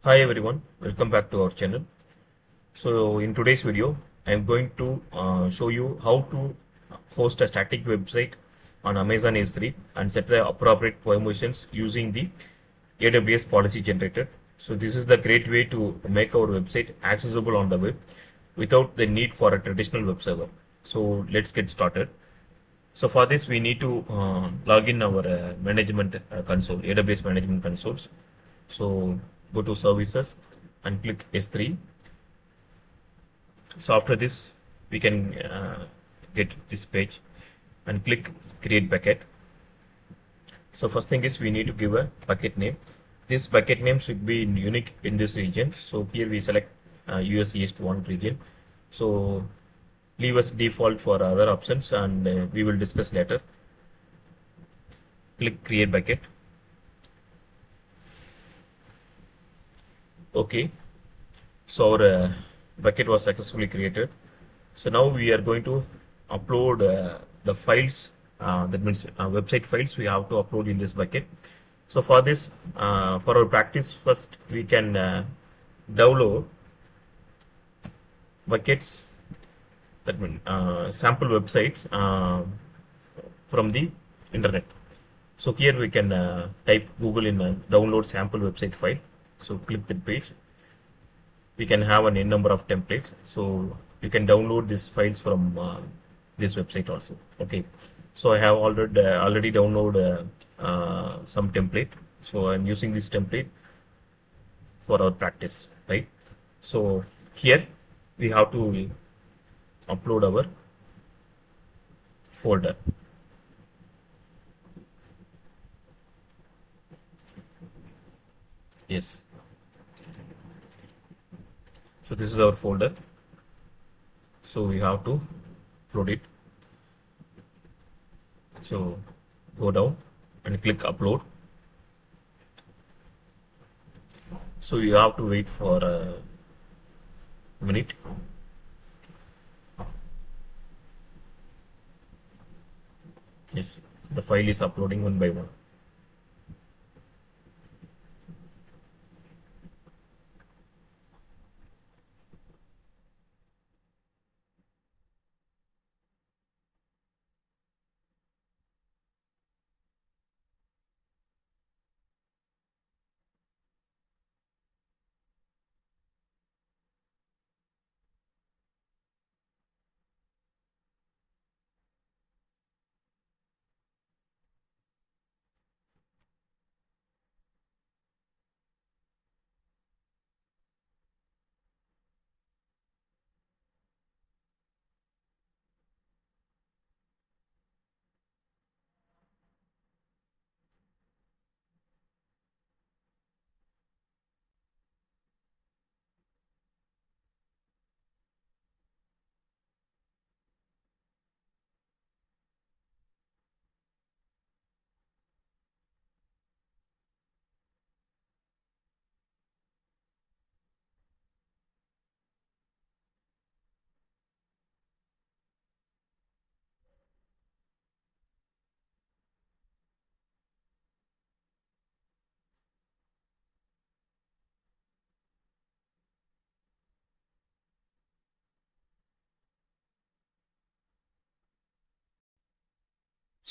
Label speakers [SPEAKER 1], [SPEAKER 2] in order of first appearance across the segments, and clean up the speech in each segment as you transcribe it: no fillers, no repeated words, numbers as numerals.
[SPEAKER 1] Hi everyone, welcome back to our channel. So in today's video, I'm going to show you how to host a static website on Amazon S3 and set the appropriate permissions using the AWS policy generator. So this is the great way to make our website accessible on the web without the need for a traditional web server. So let's get started. So for this, we need to log in our management console, AWS management consoles. So go to services and click S3. So after this, we can get this page and click create bucket. So first thing is we need to give a bucket name. This bucket name should be unique in this region. So here we select US East 1 region. So leave as default for other options and we will discuss later. Click create bucket. Okay, so our bucket was successfully created. So now we are going to upload the files, that means website files we have to upload in this bucket. So for this, for our practice, first we can download buckets, that means sample websites from the internet. So here we can type Google in download sample website file. So click the page. We can have an n number of templates, so you can download these files from this website also. Okay, so I have already downloaded some template, so I'm using this template for our practice, right? So here we have to upload our folder. Yes, so this is our folder, so we have to upload it. So go down and click upload. So you have to wait for a minute. Yes, the file is uploading one by one.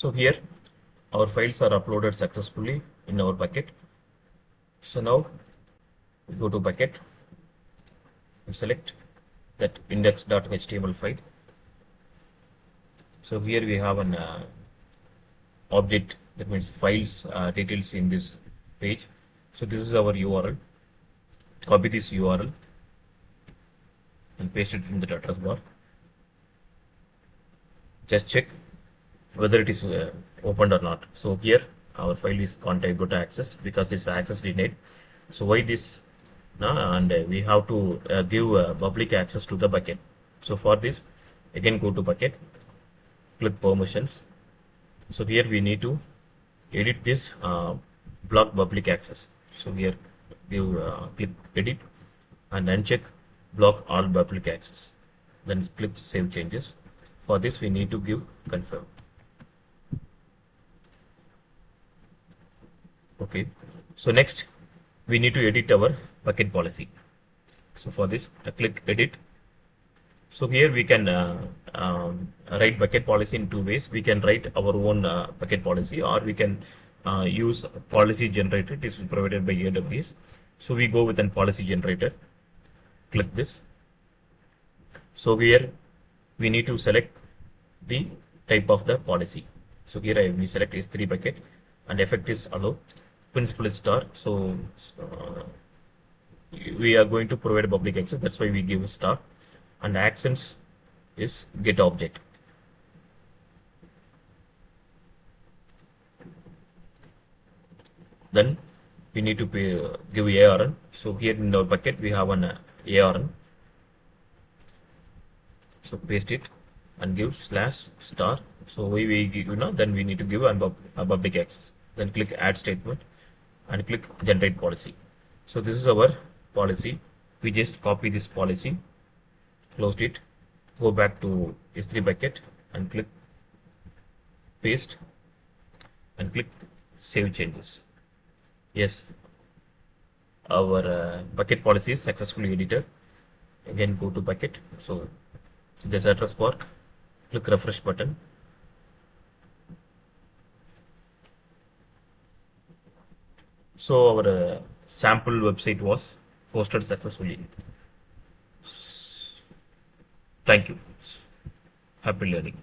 [SPEAKER 1] So here our files are uploaded successfully in our bucket. So now we go to bucket and select that index.html file. So here we have an object, that means files details in this page. So this is our URL. Copy this URL and paste it in the address bar. Just check whether it is opened or not. So here our file is can't able to access because it's access denied. So why this? And we have to give public access to the bucket. So for this, again go to bucket, click permissions. So here we need to edit this block public access. So here give click edit and uncheck block all public access. Then click save changes. For this we need to give confirm. Okay, so next we need to edit our bucket policy. So for this, I click edit. So here we can write bucket policy in two ways. We can write our own bucket policy, or we can use policy generator. It is provided by AWS. So we go with an policy generator. Click this. So here we need to select the type of the policy. So here we select S3 bucket, and effect is allow. Principal is star. So we are going to provide a public access. That's why we give a star. And actions is get object. Then we need to give ARN. So here in our bucket we have an ARN. So paste it and give /star. So we give, then we need to give a public access. Then click add statement and click generate policy. So this is our policy. We just copy this policy, closed it, go back to S3 bucket and click paste and click save changes. Yes, our bucket policy is successfully edited. Again go to bucket. So this address bar, click refresh button. So our sample website was posted successfully. Thank you. Happy learning.